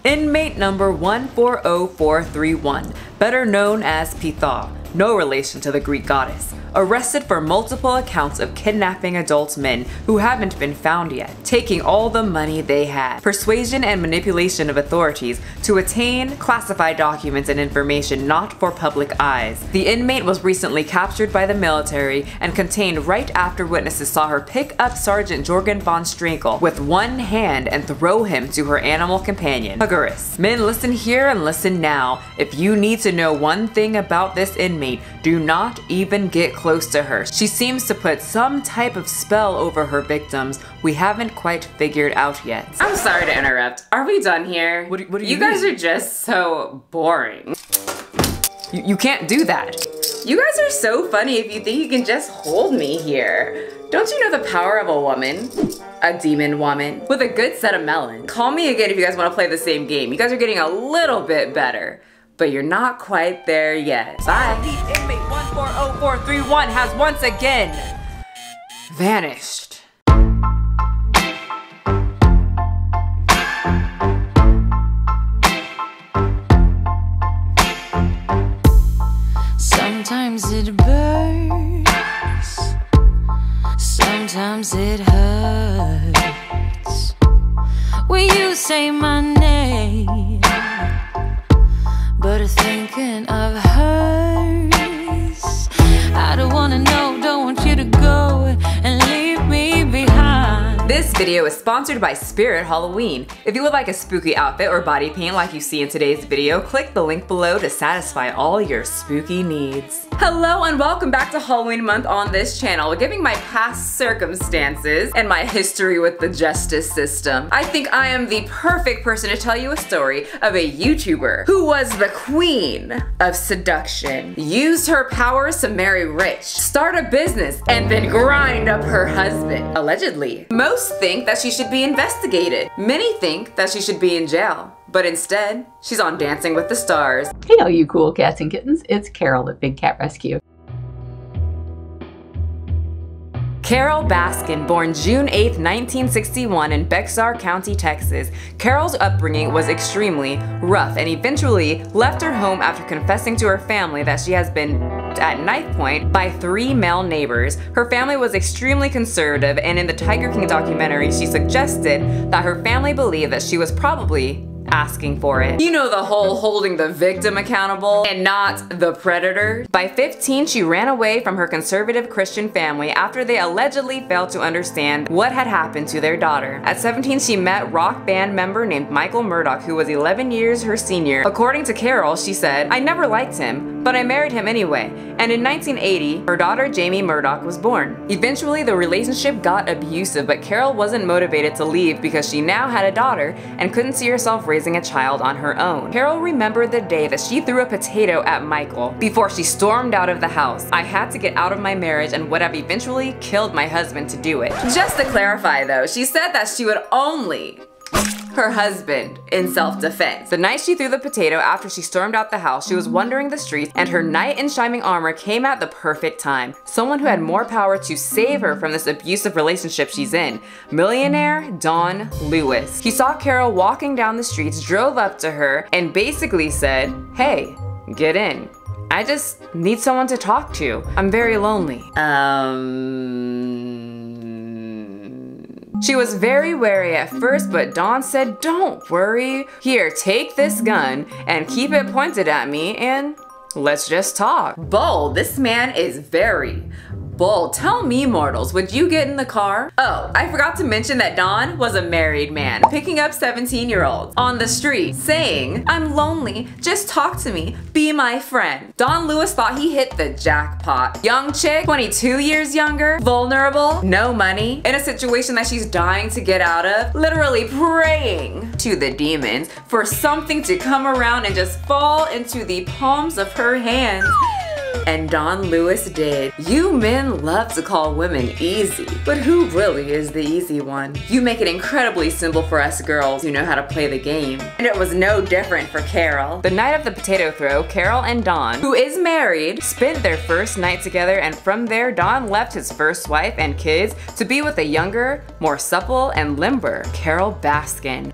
Inmate number 140431, better known as Pitha, no relation to the Greek goddess, arrested for multiple accounts of kidnapping adult men who haven't been found yet, taking all the money they had, persuasion and manipulation of authorities to attain classified documents and information not for public eyes. The inmate was recently captured by the military and contained right after witnesses saw her pick up Sergeant Jorgen von Strankel with one hand and throw him to her animal companion, Hugurus. Men, listen here and listen now. If you need to know one thing about this inmate, do not even get close to her. She seems to put some type of spell over her victims we haven't quite figured out yet. I'm sorry to interrupt. Are we done here? What do you guys are just so boring. You can't do that. You guys are so funny if you think you can just hold me here. Don't you know the power of a woman? A demon woman with a good set of melon. Call me again if you guys want to play the same game. You guys are getting a little bit better, but you're not quite there yet. Bye. Inmate 140431 has once again vanished. Sometimes it burns, sometimes it hurts when you say my name, but thinking of hers. I don't wanna know, don't want you to go and leave me behind. This video is sponsored by Spirit Halloween. If you would like a spooky outfit or body paint like you see in today's video, click the link below to satisfy all your spooky needs. Hello and welcome back to Halloween month on this channel. Giving my past circumstances and my history with the justice system, I think I am the perfect person to tell you a story of a YouTuber who was the queen of seduction, used her powers to marry rich, start a business, and then grind up her husband, allegedly. Most think that she should be investigated. Many think that she should be in jail. But instead, she's on Dancing with the Stars. Hey all you cool cats and kittens, it's Carol at Big Cat Rescue. Carol Baskin, born June 8, 1961 in Bexar County, Texas. Carol's upbringing was extremely rough and eventually left her home after confessing to her family that she has been at knife point by 3 male neighbors. Her family was extremely conservative, and in the Tiger King documentary, she suggested that her family believed that she was probably asking for it. You know, the whole holding the victim accountable and not the predator. By 15, she ran away from her conservative Christian family after they allegedly failed to understand what had happened to their daughter. At 17, she met rock band member named Michael Murdoch, who was 11 years her senior. According to Carol, she said, "I never liked him, but I married him anyway." And in 1980, her daughter Jamie Murdoch was born. Eventually, the relationship got abusive, but Carol wasn't motivated to leave because she now had a daughter and couldn't see herself raising a child on her own. Carol remembered the day that she threw a potato at Michael before she stormed out of the house. "I had to get out of my marriage and would have eventually killed my husband to do it." Just to clarify though, she said that she would only her husband in self-defense. The night she threw the potato after she stormed out the house, she was wandering the streets and her knight in shining armor came at the perfect time. Someone who had more power to save her from this abusive relationship she's in. Millionaire Don Lewis. He saw Carol walking down the streets, drove up to her, and basically said, "Hey, get in. I just need someone to talk to. I'm very lonely." She was very wary at first, but Dawn said, "Don't worry. Here, take this gun and keep it pointed at me and let's just talk." Bold. This man is very bold. Tell me, mortals, would you get in the car? Oh, I forgot to mention that Don was a married man, picking up 17-year-olds on the street, saying, "I'm lonely, just talk to me, be my friend." Don Lewis thought he hit the jackpot. Young chick, 22 years younger, vulnerable, no money, in a situation that she's dying to get out of, literally praying to the demons for something to come around and just fall into the palms of her hands. And Don Lewis did. You men love to call women easy, but who really is the easy one? You make it incredibly simple for us girls who know how to play the game. And it was no different for Carol. The night of the potato throw, Carol and Don, who is married, spent their first night together, and from there, Don left his first wife and kids to be with a younger, more supple and limber Carol Baskin.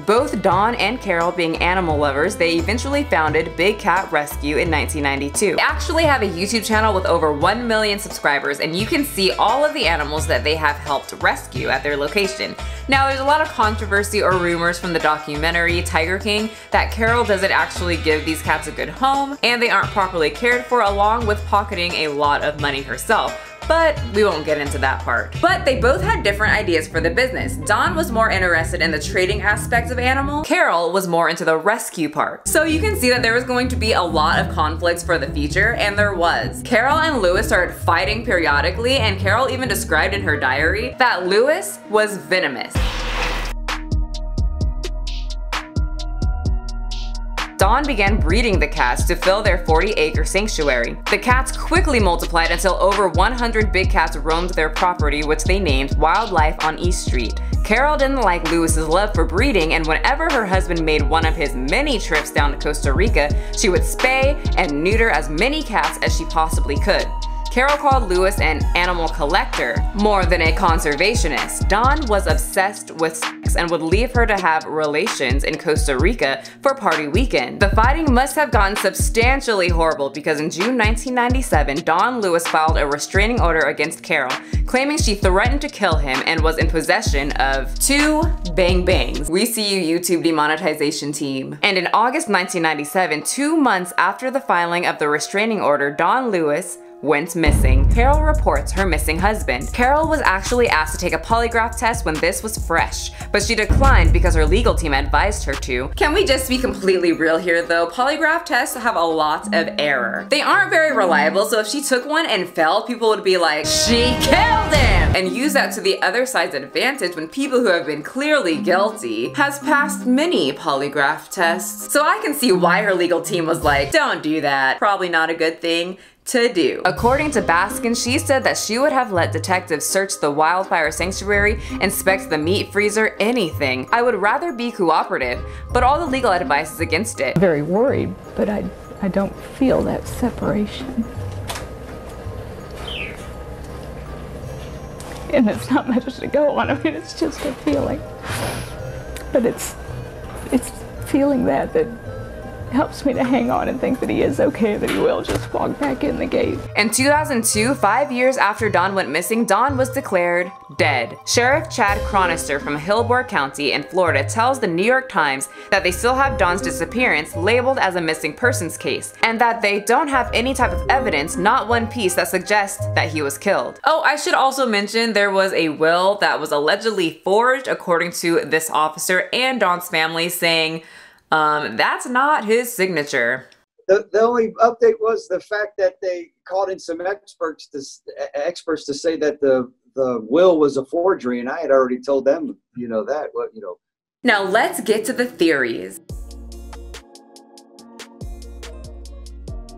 Both Dawn and Carol being animal lovers, they eventually founded Big Cat Rescue in 1992. They actually have a YouTube channel with over 1 million subscribers, and you can see all of the animals that they have helped rescue at their location. Now, there's a lot of controversy or rumors from the documentary Tiger King that Carol doesn't actually give these cats a good home, and they aren't properly cared for, along with pocketing a lot of money herself. But we won't get into that part. But they both had different ideas for the business. Dawn was more interested in the trading aspects of animals. Carol was more into the rescue part. So you can see that there was going to be a lot of conflicts for the future, and there was. Carol and Lewis started fighting periodically, and Carol even described in her diary that Lewis was venomous. Dawn began breeding the cats to fill their 40-acre sanctuary. The cats quickly multiplied until over 100 big cats roamed their property, which they named Wildlife on East Street. Carol didn't like Lewis's love for breeding, and whenever her husband made one of his many trips down to Costa Rica, she would spay and neuter as many cats as she possibly could. Carol called Lewis an animal collector more than a conservationist. Dawn was obsessed with sex and would leave her to have relations in Costa Rica for party weekend. The fighting must have gotten substantially horrible because in June 1997, Dawn Lewis filed a restraining order against Carol, claiming she threatened to kill him and was in possession of 2 bang bangs. We see you, YouTube demonetization team. And in August 1997, 2 months after the filing of the restraining order, Dawn Lewis went missing. Carol reports her missing husband. Carol was actually asked to take a polygraph test when this was fresh, but she declined because her legal team advised her to. Can we just be completely real here though? Polygraph tests have a lot of error. They aren't very reliable, so if she took one and failed, people would be like, she killed him! And use that to the other side's advantage when people who have been clearly guilty has passed many polygraph tests. So I can see why her legal team was like, don't do that. Probably not a good thing to do. According to Baskin, she said that she would have let detectives search the wildfire sanctuary, inspect the meat freezer, anything. I would rather be cooperative, but all the legal advice is against it. Very worried, but I don't feel that separation. And it's not much to go on. I mean, it's just a feeling. But it's feeling that helps me to hang on and think that he is okay, that he will just walk back in the gate. In 2002, 5 years after Dawn went missing, Dawn was declared dead. Sheriff Chad Chronister from Hillsborough County in Florida tells the New York Times that they still have Dawn's disappearance labeled as a missing persons case, and that they don't have any type of evidence, not one piece, that suggests that he was killed. Oh, I should also mention there was a will that was allegedly forged according to this officer and Dawn's family, saying that's not his signature. The only update was the fact that they called in some experts to say that the will was a forgery, and I had already told them, Now let's get to the theories.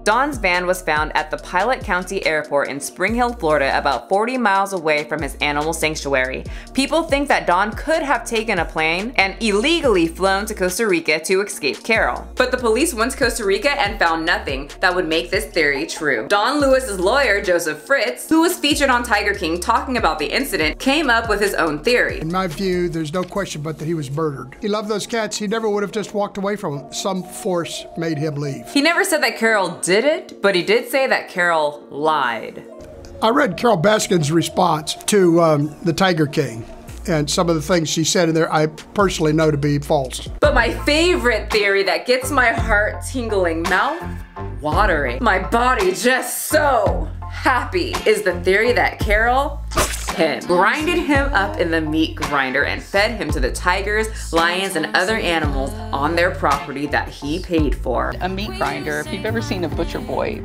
Dawn's van was found at the Pilot County Airport in Spring Hill, Florida, about 40 miles away from his animal sanctuary. People think that Dawn could have taken a plane and illegally flown to Costa Rica to escape Carol. But the police went to Costa Rica and found nothing that would make this theory true. Dawn Lewis's lawyer, Joseph Fritz, who was featured on Tiger King talking about the incident, came up with his own theory. In my view, there's no question but that he was murdered. He loved those cats. He never would have just walked away from them. Some force made him leave. He never said that Carol did it, but he did say that Carol lied. I read Carol Baskin's response to the Tiger King, and some of the things she said in there I personally know to be false. But my favorite theory that gets my heart tingling, mouth watering, my body just so happy, is the theory that Carol grinded him up in the meat grinder and fed him to the tigers, lions, and other animals on their property that he paid for. A meat grinder, if you've ever seen a Butcher Boy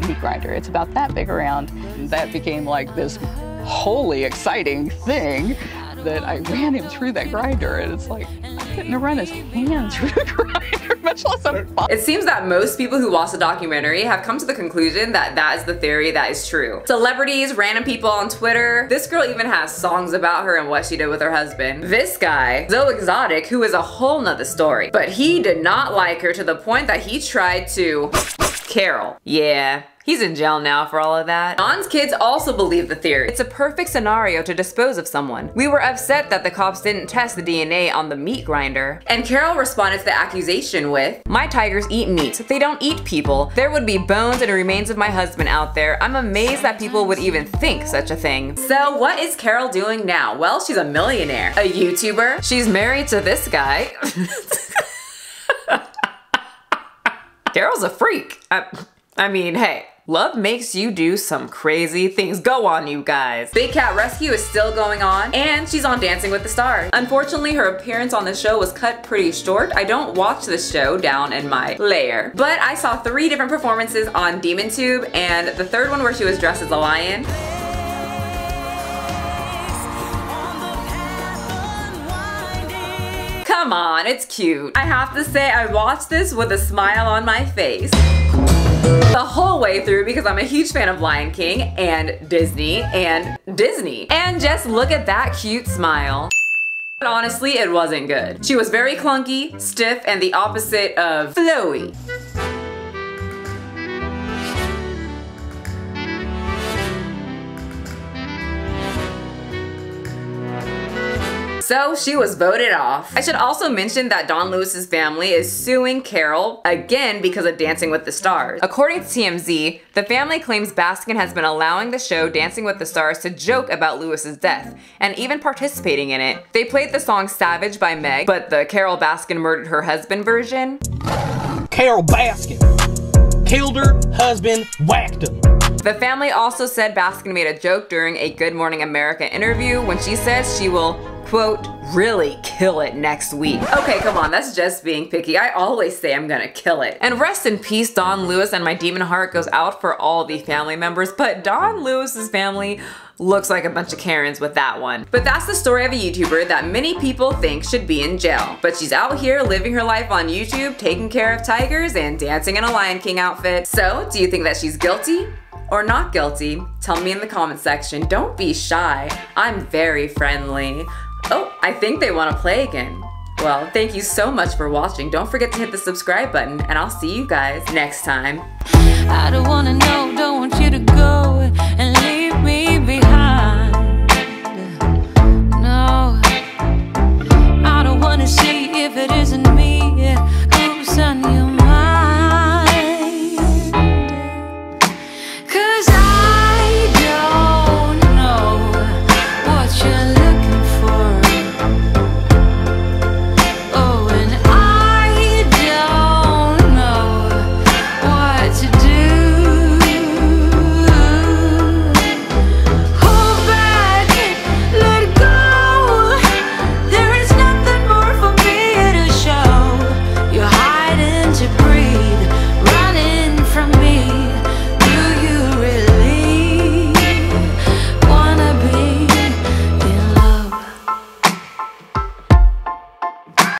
meat grinder, it's about that big around. That became like this wholly exciting thing that I ran him through that grinder, and it's like, I couldn't have run his hand through the grinder, much less a body. It seems that most people who watch the documentary have come to the conclusion that that is the theory that is true. Celebrities, random people on Twitter, this girl even has songs about her and what she did with her husband. This guy, Zoe Exotic, who is a whole nother story, but he did not like her to the point that he tried to Carol. Yeah, He's in jail now for all of that. Don's kids also believe the theory. It's a perfect scenario to dispose of someone. We were upset that the cops didn't test the DNA on the meat grinder. And Carol responded to the accusation with, "My tigers eat meat. They don't eat people. There would be bones and remains of my husband out there. I'm amazed that people would even think such a thing." So what is Carol doing now? Well, she's a millionaire, a YouTuber. She's married to this guy. Carol's a freak. I mean, hey, love makes you do some crazy things. Go on, you guys. Big Cat Rescue is still going on, and she's on Dancing with the Stars. Unfortunately, her appearance on the show was cut pretty short. I don't watch the show down in my lair, but I saw 3 different performances on DemonTube, and the third one where she was dressed as a lion. Come on, it's cute. I have to say, I watched this with a smile on my face the whole way through because I'm a huge fan of Lion King and Disney. And just look at that cute smile. But honestly, it wasn't good. She was very clunky, stiff, and the opposite of flowy. So she was voted off. I should also mention that Don Lewis's family is suing Carol again because of Dancing with the Stars. According to TMZ, the family claims Baskin has been allowing the show Dancing with the Stars to joke about Lewis's death, and even participating in it. They played the song Savage by Meg, but the Carol Baskin murdered her husband version. Carol Baskin killed her husband, whacked him. The family also said Baskin made a joke during a Good Morning America interview when she says she will, quote, really kill it next week. Okay, come on, that's just being picky. I always say I'm gonna kill it. And rest in peace, Don Lewis, and my demon heart goes out for all the family members, but Don Lewis's family looks like a bunch of Karens with that one. But that's the story of a YouTuber that many people think should be in jail. But she's out here living her life on YouTube, taking care of tigers and dancing in a Lion King outfit. So, do you think that she's guilty or not guilty? Tell me in the comment section. Don't be shy. I'm very friendly. Oh, I think they want to play again. Well, thank you so much for watching. Don't forget to hit the subscribe button, and I'll see you guys next time. I don't wanna know, don't want you to go and leave